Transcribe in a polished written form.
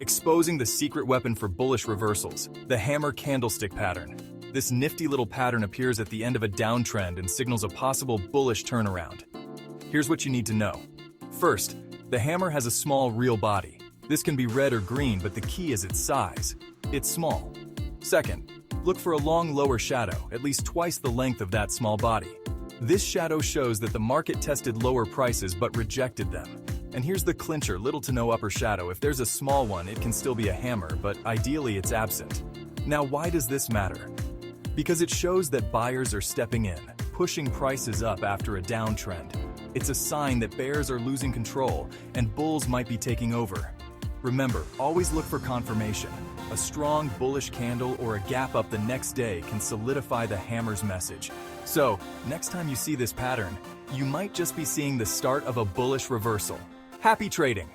Exposing the secret weapon for bullish reversals, the hammer candlestick pattern. This nifty little pattern appears at the end of a downtrend and signals a possible bullish turnaround. Here's what you need to know. First, the hammer has a small real body. This can be red or green, but the key is its size. It's small. Second, look for a long lower shadow, at least twice the length of that small body. This shadow shows that the market tested lower prices but rejected them. And here's the clincher, little to no upper shadow. If there's a small one, it can still be a hammer, but ideally it's absent. Now, why does this matter? Because it shows that buyers are stepping in, pushing prices up after a downtrend. It's a sign that bears are losing control and bulls might be taking over. Remember, always look for confirmation. A strong bullish candle or a gap up the next day can solidify the hammer's message. So, next time you see this pattern, you might just be seeing the start of a bullish reversal. Happy trading!